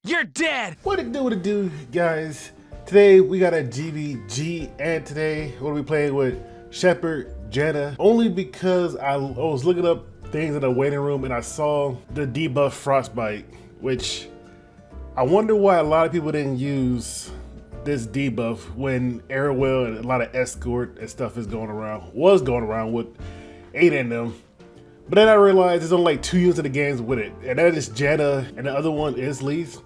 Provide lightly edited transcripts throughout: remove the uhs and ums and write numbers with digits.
You're dead! What it do, guys? Today we got a GVG, and today we're gonna be playing with Shepherd Jena. Only because I was looking up things in the waiting room and I saw the debuff frostbite, which I wonder why a lot of people didn't use this debuff when Airwell and a lot of escort and stuff was going around with 8 in them. But then I realized there's only like 2 units of the games with it, and that is Jena, and the other one is Leaf.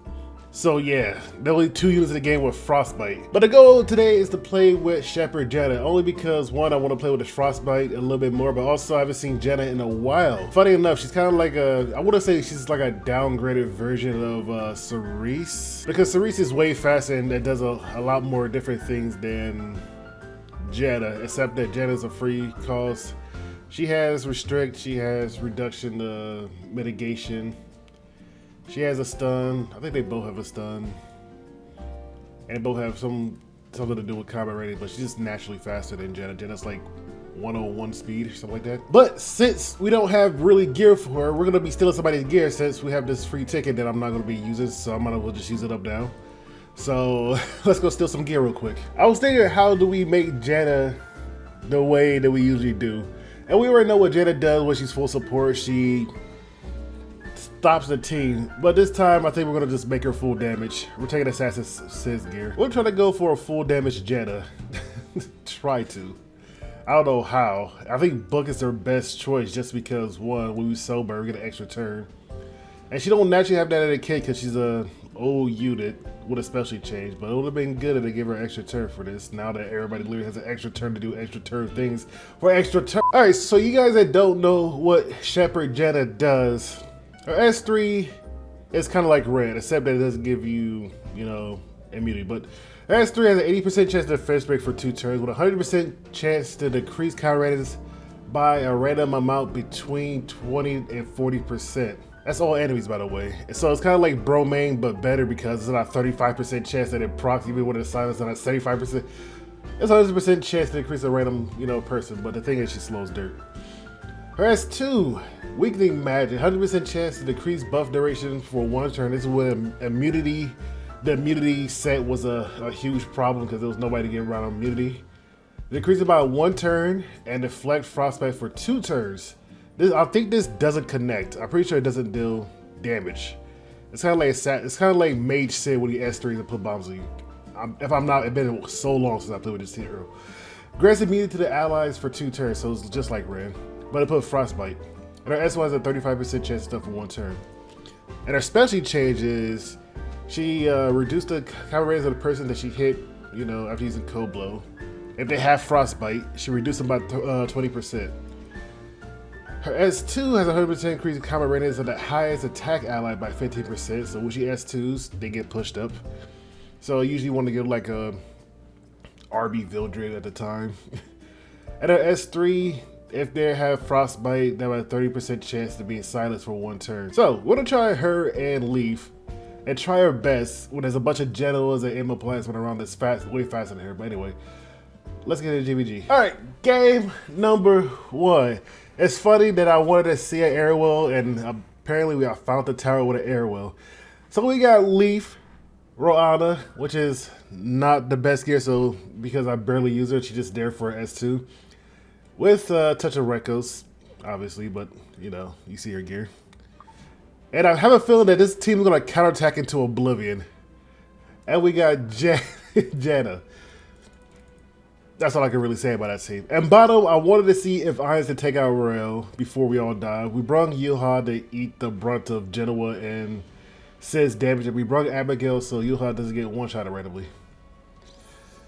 So yeah, there are only 2 units in the game with Frostbite. But the goal today is to play with Shepherd Jena, only because one, I want to play with the Frostbite a little bit more, but also I haven't seen Jena in a while. Funny enough, she's kind of like I wouldn't say she's like a downgraded version of Cerise, because Cerise is way faster and it does a lot more different things than Jena, except that Jena's a free cost. She has restrict, she has reduction to mitigation. She has a stun. I think they both have a stun. And both have something to do with combat rating, but she's just naturally faster than Jena. Jena's like 101 speed or something like that. But since we don't have really gear for her, we're gonna be stealing somebody's gear since we have this free ticket that I'm not gonna be using, so I'm gonna just use it up now. So let's go steal some gear real quick. I was thinking, how do we make Jena the way that we usually do? And we already know what Jena does when she's full support. She stops the team, but this time I think we're gonna just make her full damage. We're taking Assassin's gear. We're trying to go for a full damage Jena. Try to. I don't know how. I think Book is her best choice just because, one, when we sober, we get an extra turn. And she don't naturally have that at a kid because she's a old unit with a specialty change, but it would have been good if they give her an extra turn for this, now that everybody literally has an extra turn to do extra turn things for extra turn. Alright, so you guys that don't know what Shepherd Jena does, her S3 is kind of like red, except that it doesn't give you, immunity, but S3 has an 80% chance to defense break for 2 turns with a 100% chance to decrease counter ratings by a random amount between 20 and 40%. That's all enemies, by the way. So it's kind of like Bromane, but better because it's not a 35% chance that it procs even when it's silenced, and a 75%. It's a 100% chance to increase a random, person, but the thing is she slows dirt. Her S2, Weakening Magic, 100% chance to decrease buff duration for 1 turn. This is when immunity, the immunity set was a huge problem because there was nobody to get around immunity. Decrease it by 1 turn and deflect Frostbite for 2 turns. I think this doesn't connect. I'm pretty sure it doesn't deal damage. It's kind of like Mage Sid when he S3 and put bombs on you. If I'm not, it's been so long since I played with this hero. Grants immunity to the allies for 2 turns, so it's just like Red, but it put Frostbite. And her S1 has a 35% chance to stuff for 1 turn. And her specialty change is she reduced the counter ratings of the person that she hit, after using Cold Blow. If they have Frostbite, she reduced them by 20%. Her S2 has a 100% increase in combat ratings of the highest attack ally by 15%. So when she S2s, they get pushed up. So I usually want to get like a RB Vildred at the time. And her S3, if they have Frostbite, they have a 30% chance to be silenced for 1 turn. So we're gonna try her and Leaf and try our best when there's a bunch of generals and ammo plants running around that's way faster than her. But anyway, let's get into GVG. All right, game number 1. It's funny that I wanted to see an Airwell, and apparently I found the tower with an Airwell. So we got Leaf, Roana, which is not the best gear, so because I barely use her, she's just there for S2. With Touch of Rekos, obviously, but you see her gear. And I have a feeling that this team is going to counterattack into oblivion. And we got Jena. That's all I can really say about that team. And bottom, I wanted to see if Irons could take out Rael before we all die. We brought Yuha to eat the brunt of Genoa and Sid's damage. And we brought Abigail so Yuha doesn't get one-shot randomly.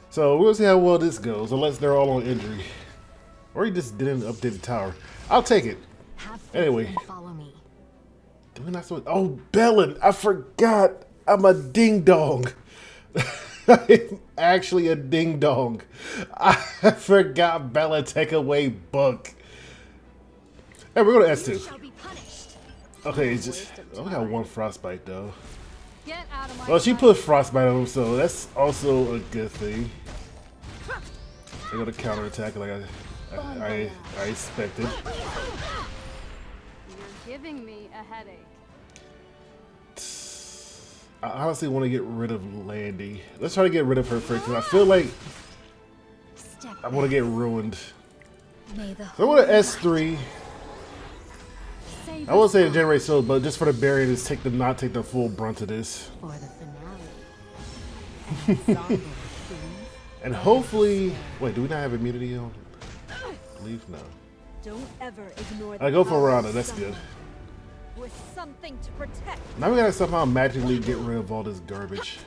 So we'll see how well this goes, unless they're all on injury. Or he just didn't update the tower. I'll take it. Anyway. Follow me. Do we not so? Oh, Bellin! I forgot. I'm a ding dong. I'm actually a ding dong. I forgot Bella take away Book. Hey, we're going to S2. Okay, it's just. Oh, we got 1 Frostbite though. Well, she put Frostbite on him, so that's also a good thing. They're going to counterattack like I expected. You're giving me a headache. I honestly want to get rid of Landy. Let's try to get rid of her first, because I feel like I want to get ruined. So I want to S3. I won't say to generate souls, but just for the barriers, not take the full brunt of this. For the finale. And hopefully, wait, do we not have immunity on? Leave? No. Don't ever ignore I go for Rana, that's good. With something to protect. Now we gotta somehow magically get rid of all this garbage.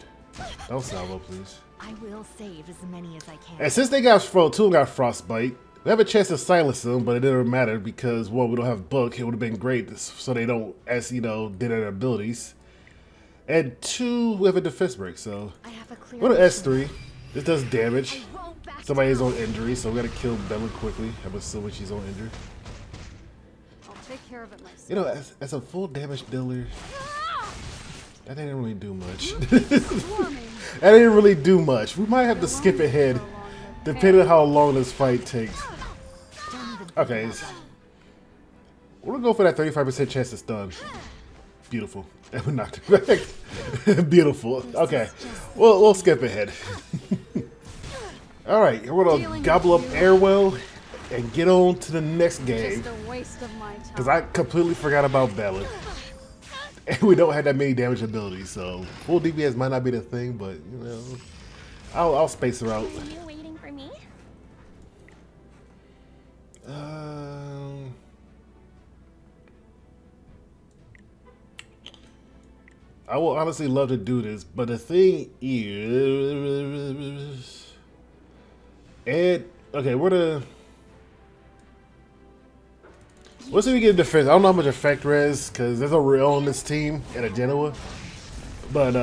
Don't salvo, please. I will save as many as I can. And since they got two of them got frostbite, we have a chance to silence them, but it didn't matter because one, we don't have book. It would have been great so they don't, as you know, did their abilities. And two, we have a defense break, so go to S3. This does damage. Somebody's on injury, so we gotta kill Bella quickly. I'm assuming she's on injury. I'll take care of it myself. You know, as a full damage dealer, that didn't really do much. That didn't really do much. We might have to skip ahead, depending on how long this fight takes. Okay. We're gonna go for that 35% chance to stun. Beautiful. And we knocked it back. Beautiful. Okay. We'll skip ahead. Alright, we're gonna gobble up Airwell and get on to the next game. Because I completely forgot about Bella. And we don't have that many damage abilities, so full DPS might not be the thing, but you know, I'll space her out. Are you waiting for me? I will honestly love to do this, but the thing is, okay, let's see if we get defense. I don't know how much effect res, because there's a real on this team and a Genoa. But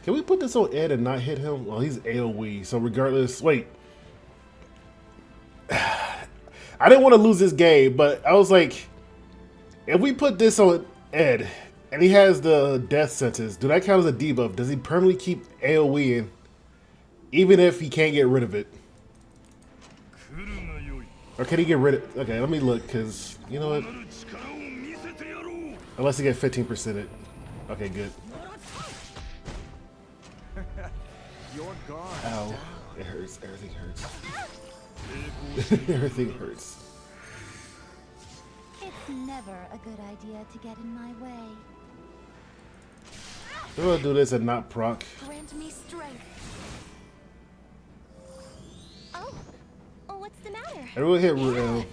can we put this on Ed and not hit him? Well, he's AoE, so regardless, wait. I didn't want to lose this game, but I was like, if we put this on Ed and he has the death sentence, do that count as a debuff? Does he permanently keep AoE in? Even if he can't get rid of it. Or can he get rid of it? Okay, let me look, because, you know what? Unless he get 15% it. Okay, good. Ow. It hurts. Everything hurts. Everything hurts. It's never a good idea to get in my way. I'm gonna do this and not proc. Grant me strength. Oh, what's the matter? Everyone hit Ruel.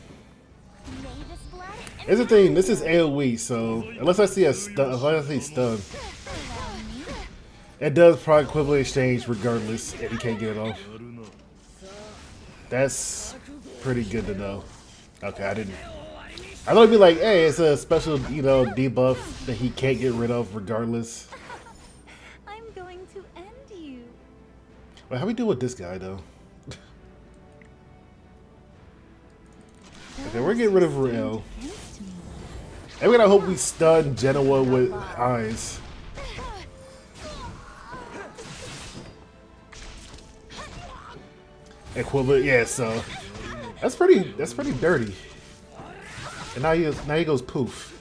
Here's the thing, this is AoE, so unless I see stun, it does proc equivalent exchange regardless if you can't get it off. That's pretty good to know. Okay, I thought it'd be like, hey, it's a special, you know, debuff that he can't get rid of regardless. I'm going to end you. Wait, how we do with this guy though? Okay, we're getting rid of Ruel. And we're gonna hope we stun Genoa with eyes. Equivalent, yeah. So that's pretty dirty. And now he goes poof.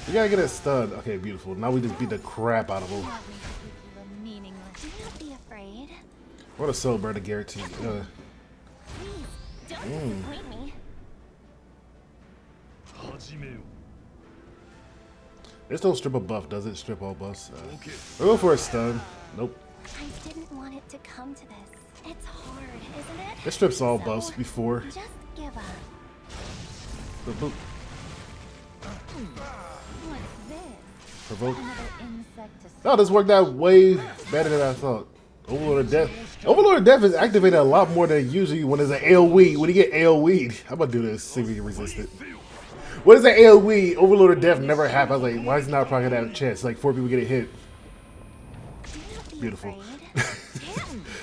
We gotta get a stun. Okay, beautiful. Now we just beat the crap out of him. Do not be afraid. What a celebrate a guarantee. Don't disappoint me. This don't strip a buff, does it? Strip all buffs. We're going for a stun. Nope. I didn't want it to come to this. It's hard, isn't it? It strips all buffs before. Just give up. Boop, boop. What's this? Provoke. Another insect to Oh, this worked out way better than I thought. Overlord of Death. Overlord of Death is activated a lot more than usually when there's an AoE. When you get AoE'd. I'm about to do this, see if we can resist it. What is an AoE? Overlord of Death never happened. I was like, why is it not probably that chance? Like 4 people get a hit. Beautiful.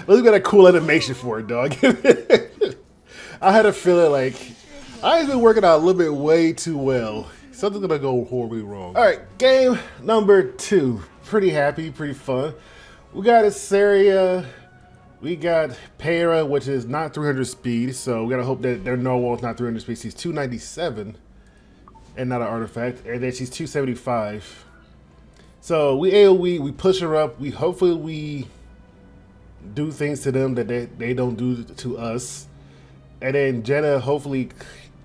Let's got a cool animation for it, dog. I had a feeling like I've been working out a little bit way too well. Something's gonna go horribly wrong. All right, game number 2. Pretty happy, pretty fun. We got a Saria We got Para, which is not 300 speed, so we gotta hope that their narwhal is not 300 speed. She's 297 and not an artifact, and then she's 275. So we AoE, we push her up. Hopefully we do things to them that they don't do to us, and then Jena hopefully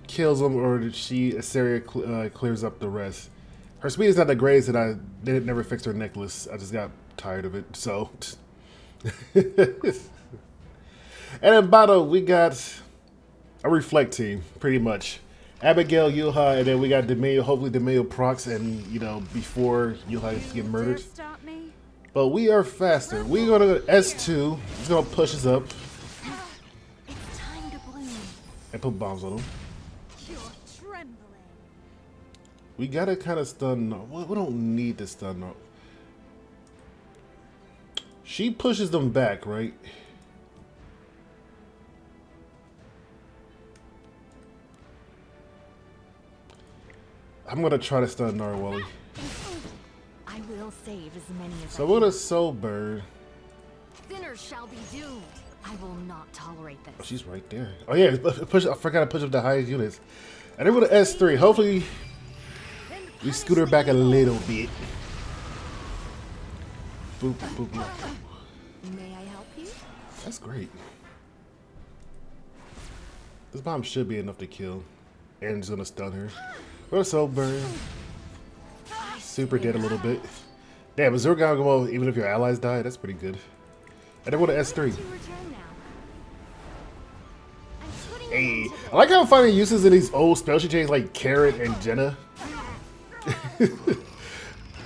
kills them, or Assyria clears up the rest. Her speed is not the greatest, and they never fixed her necklace. I just got tired of it, so. And then bottom, we got a reflect team, pretty much. Abigail, Yuha, and then we got Demeo. Hopefully Demeo procs, and before Yuha get murdered. Stop me. But we are faster. We're gonna go to S2. It's gonna push us up It's time to bloom. and put bombs on them. You're trembling. We gotta kind of stun. We don't need to stun. No. She pushes them back, right? I'm gonna try to stun Narwhali. I will save as many as So we're gonna Soul Bird. Sinners shall be doomed. I will not tolerate Oh, this. she's right there. Oh yeah, push. I forgot to push up the highest units. And then with the S3, hopefully we scoot her back a little bit. Boop, boop, boop. May I help you? That's great. This bomb should be enough to kill. And it's gonna stun her. Or Soul Burn. Super dead a little bit. Damn, is Zurgon, even if your allies die, that's pretty good. And then with the S3. To return now. I'm putting an Hey, end to I like how I'm finding uses in these old spell she changed like Carrot and Jena.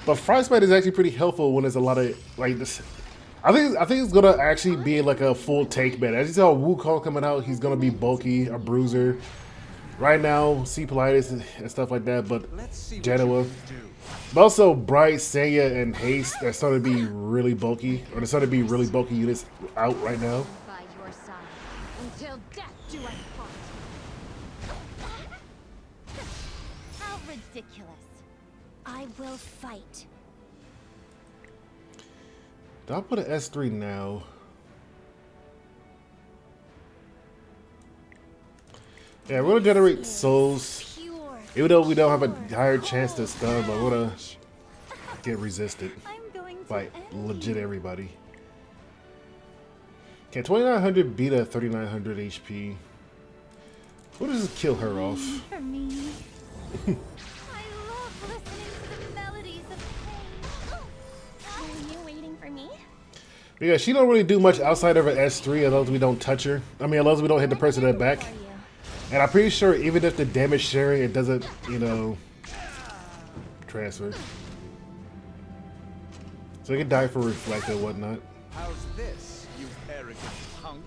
But frostbite is actually pretty helpful when there's a lot of like this. I think it's gonna actually be like a full tank bed. As you saw Wukong coming out, he's gonna be bulky, a bruiser. Right now, C Politis and stuff like that, but Genoa. But also Bright, Seiya, and Haste are starting to be really bulky, or they're starting to be really bulky units out right now. By your side. Until death do I part. How ridiculous. I will fight. I'll put an S3 now. Yeah, we're gonna generate souls. Pure. Even though we don't have a higher chance to stun, but we're gonna get resisted I'm going to by end legit everybody. Can 2900 beat a 3900 HP? We'll just kill her off. for me. I love listening to the melodies of pain. Are you waiting for me? Yeah, she don't really do much outside of her S3 unless we don't touch her. I mean, unless we don't hit the person in the back. For you. And I'm pretty sure even if the damage sharing, it doesn't, transfer. So it can die for reflect and whatnot. How's this, you arrogant punk?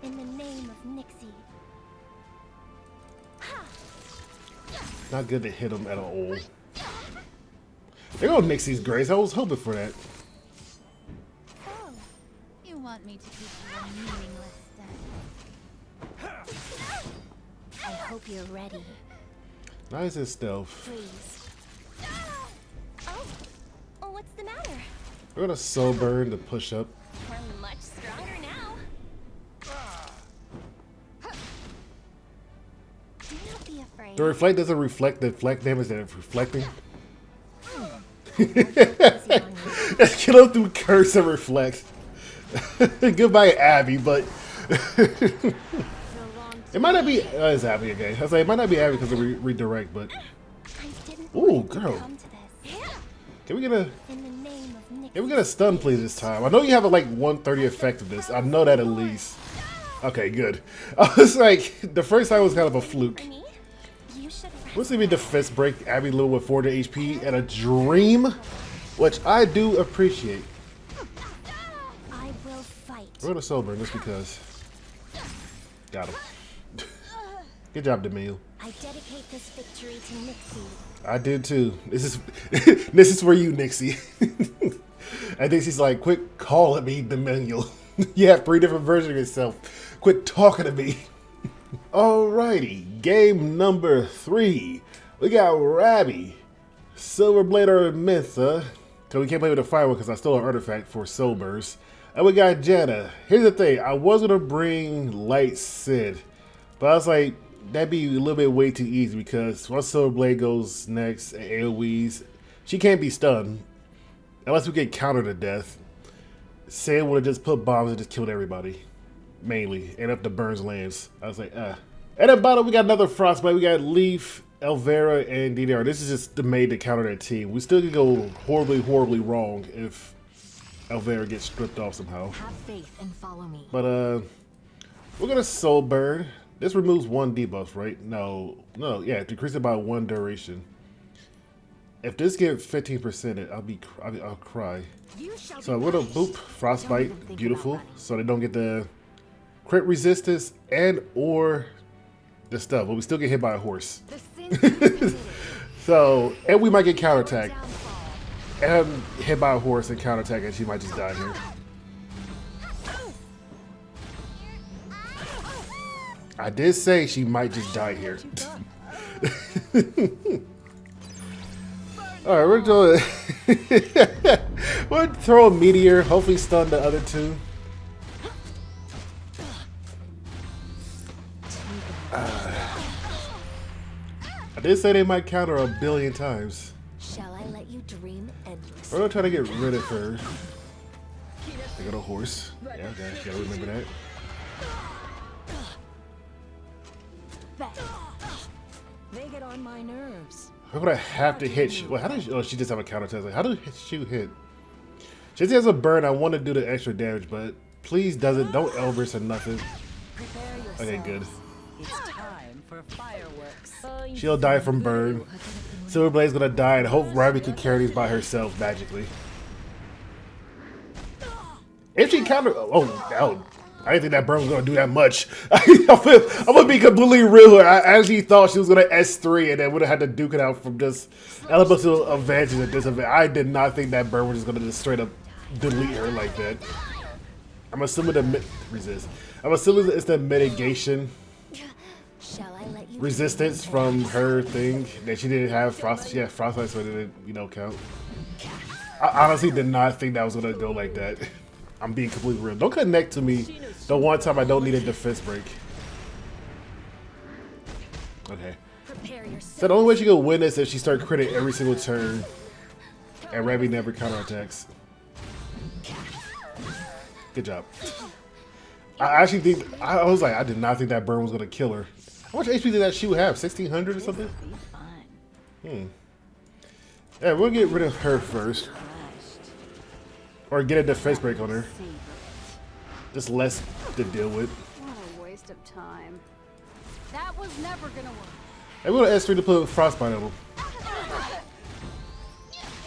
In the name of Nixie. Not good to hit him at all. There go Nixie's Grace. I was hoping for that. Oh, you want me to keep you a meaningless day? I hope you're ready. Nice and stealth. Please. Oh, what's the matter? We're gonna soul burn to push up. We're much stronger now. Do not be afraid. The reflect doesn't reflect the flak damage that it's reflecting. Easy on you. Let's kill him through curse and reflect. Goodbye, Abby, but The long it might not be. It's Abby again. I was like, it might not be Abby because of redirect, but I didn't Ooh, want it to girl. come to this. can we get a? In the name of Nixie. Can we get a stun please this time? I know you have a like 130 effectiveness. I know that at least. Okay, good. I was like, the first time was kind of a fluke. For me? You should We'll see me defense break Abby Little with 400 HP and a dream, which I do appreciate. I will fight. We're gonna soul burn just because. Got him. Good job, Demille. I dedicate this victory to Nixie. I did too. This is this is for you, Nixie. I think she's like, quit calling me Demille. You have 3 different versions of yourself. Quit talking to me. Alrighty, game number 3. We got Rabby, Silverblade or Mytha, So we can't play with the fire one because I stole an artifact for soul burst. And we got Jena. Here's the thing. I was going to bring Light Sid. But I was like, that'd be a little bit way too easy because once Silver Blade goes next and AoEs, she can't be stunned. Unless we get countered to death. Sid would have just put bombs and just killed everybody. Mainly. And if the burns lands. I was like, And at the bottom we got another frostbite. We got Leaf, Elvira, and DDR. This is just made to counter that team. We still could go horribly, horribly wrong if Elvira gets stripped off somehow. Have faith and follow me. But we're gonna soul burn. This removes one debuff, right? No, yeah, decrease it by 1 duration. If this gets 15%, I'll cry. So we're gonna boop frostbite, beautiful, so they don't get the crit resistance and or the stuff, but we still get hit by a horse. So, and we might get counterattack. And I'm hit by a horse and counterattack, and she might just die here. I did say she might just die here. Alright, we're doing we'll throw a meteor, hopefully stun the other two. I did say they might counter 1 billion times. Shall I let you dream endlessly? We're gonna try to get rid of her. They got a horse. Yeah, okay, gotta remember that. They get on my nerves. We're gonna have to hit. Well, how does she, oh, she just have a counter attack? Like, how does she hit? She just has a burn. I want to do the extra damage, but please doesn't. Don't Elbrus or nothing. Okay, good. It's time for fireworks. She'll die from burn. Silverblade's gonna die, and hope Ravi can carry these by herself magically. If she counter, I didn't think that burn was gonna do that much. I'm gonna be completely real. I actually thought she was gonna S3 and then would have had to duke it out from just elemental advantage and disadvantage. I did not think that burn was just gonna just straight up delete her like that. I'm assuming I'm assuming it's the mitigation resistance from her thing that she didn't have frost. She had frostbite, so it didn't, count. I honestly did not think that was gonna go like that. I'm being completely real. Don't connect to me the one time I don't need a defense break. Okay. So the only way she can win this is if she starts critting every single turn and Ravi never counterattacks. Good job. I actually think, I was like, I did not think that burn was going to kill her. How much HP did that shoe have? 1600 or something? Yeah, we'll get rid of her first. Or get a defense break on her. Just less to deal with. What a waste of time. That was never gonna work. And we're going to S3 to put frostbite on him.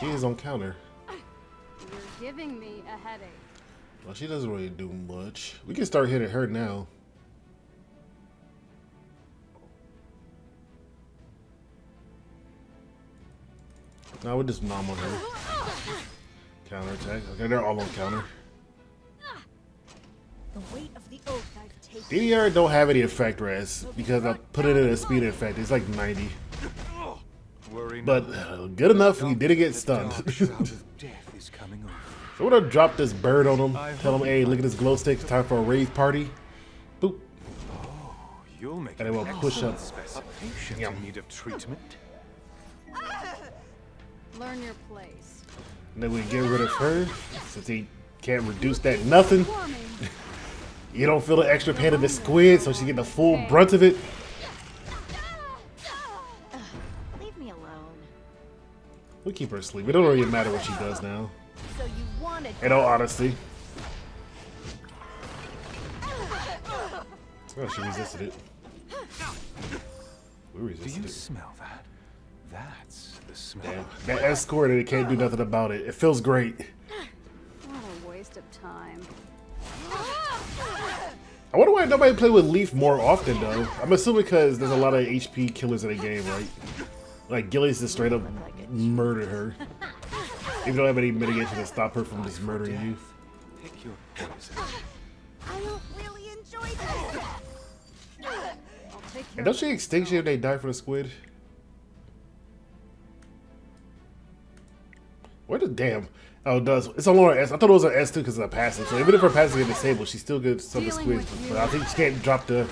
He is on counter. You're giving me a headache. Well, she doesn't really do much. We can start hitting her now. No, we'll just nom on her. Counter attack. Okay, they're all on counter. The weight of the oath I've taken. DDR don't have any effect res because I put it in a speed effect. It's like 90. But good enough, we didn't get stunned. So we're gonna drop this bird on him. Tell him, hey, look at this glow stick. It's time for a rave party. Boop. And then we'll push up. Yum. Learn your place. And then we get rid of her since he can't reduce that nothing. You don't feel the extra pain of the squid, so she get the full brunt of it. Leave me alone. We'll keep her asleep. It don't really matter what she does now. So you wanted. In all honesty. Oh, she resisted it. We resisted Do you it. smell that? That's the smell. Damn. That escort, it can't do nothing about it. It feels great. What a waste of time. I wonder why nobody play with Leaf more often, though. I'm assuming because there's a lot of HP killers in the game, right? Like, Gillies just straight up murdered her. Even though I have any mitigation to stop her from just murdering you. Pick your poison. I don't really enjoy this. I'll take And don't she extinction if they die for the squid? Where the damn? Oh, it does. It's on S. I thought it was an S too because of the passive. So even if her passive is disabled, she's still good. Some squeeze, but I think she can't drop the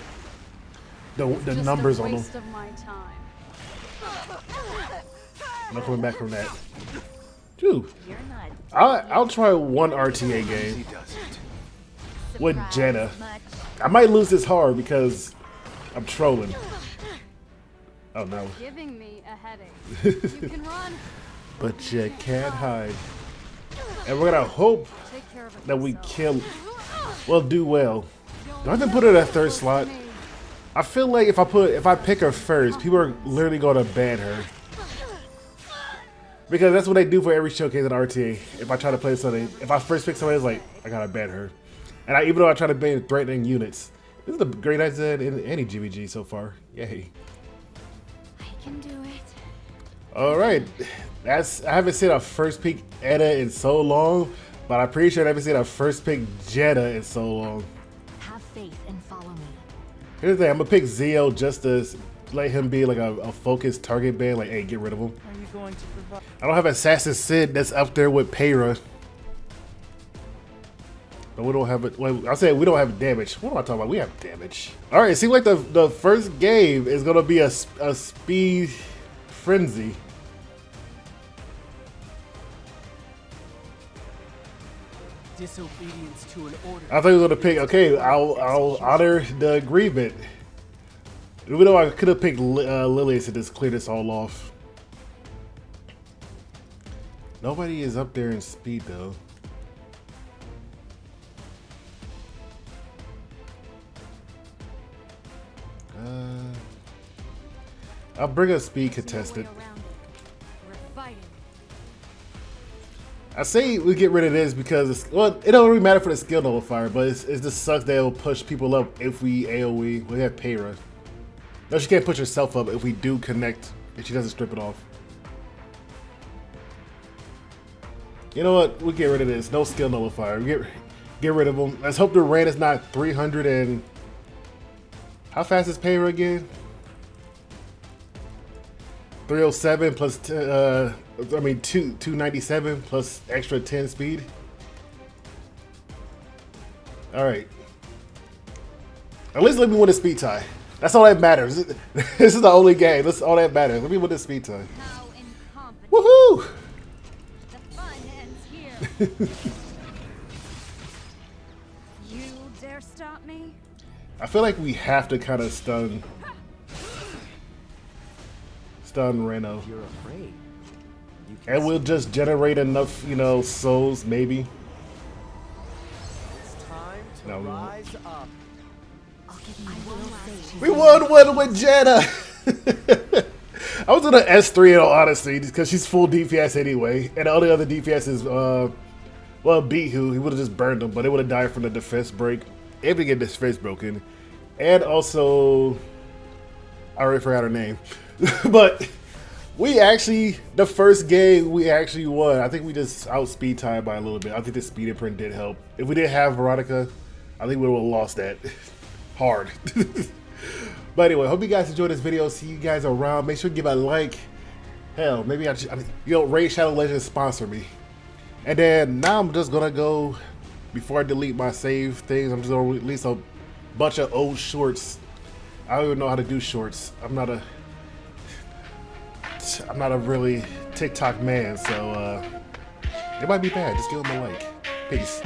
numbers on them. Waste of my time. I'm not coming back from that. Dude, You're not I'll try one RTA game He does it. with surprised Jena. much. I might lose this hard because I'm trolling. Oh no. Giving me a headache. You can run. But you can't hide. And we're gonna hope Take care of it. that we yourself. kill. Well, do well. Do I have to put her in that third slot? I feel like if I pick her first, people are literally gonna ban her. Because that's what they do for every showcase at RTA. If I try to play something, if I first pick somebody, it's like, I gotta ban her. And even though I try to ban threatening units, this is a great idea in any GBG so far. Yay. I can do it. Alright. I haven't seen a first pick Edda in so long, but I'm pretty sure I haven't seen a first pick Jena in so long. Have faith and follow me. Here's the thing, I'm gonna pick Zeo just to let him be like a focused target ban, like, hey, get rid of him. Are you going to provide? I don't have Assassin Sid that's up there with Peyra. But we don't have it. Well, I'll say we don't have damage. What am I talking about? We have damage. Alright, it seems like the first game is gonna be a speed frenzy. Disobedience to an order. I thought we were gonna pick. Okay, I'll honor the agreement. Even though I could have picked Lilius to just clear this all off. Nobody is up there in speed though. I'll bring a speed contestant. We're fighting. I say we get rid of this because it don't really matter for the skill nullifier, but it just sucks that it'll push people up if we AoE. We have Peyra. No, she can't push herself up if we do connect, if she doesn't strip it off. You know what? We'll get rid of this. No skill nullifier. Get rid of them. Let's hope the rain is not 300 and... How fast is Peyra again? 307 plus, 297 plus extra 10 speed. Alright. At least let me win a speed tie. That's all that matters. This is the only game. That's all that matters. Let me win the speed tie. How incompetent. Woohoo! The fun ends here. You dare stop me? I feel like we have to kind of stun Reno. You're afraid. You can And we'll just generate enough, souls, maybe. It's time to No, we won't. rise up. I'll give you one last chance. We won one with Jena! I was gonna S3 in all honesty, because she's full DPS anyway. And the only other DPS is, Bihu. He would have just burned him, but it would have died from the defense break. If we get this face broken. And also, I already forgot her name. But the first game we actually won. I think we just outspeed tied by a little bit. I think the speed imprint did help. If we didn't have Veronica, I think we would have lost that hard. But anyway, hope you guys enjoyed this video. See you guys around. Make sure to give a like. Hell, maybe Raid Shadow Legends sponsor me. And then now I'm just gonna go, before I delete my save things, I'm just gonna release a bunch of old shorts. I don't even know how to do shorts. I'm not a really TikTok man, so it might be bad. Just give them a like. Peace.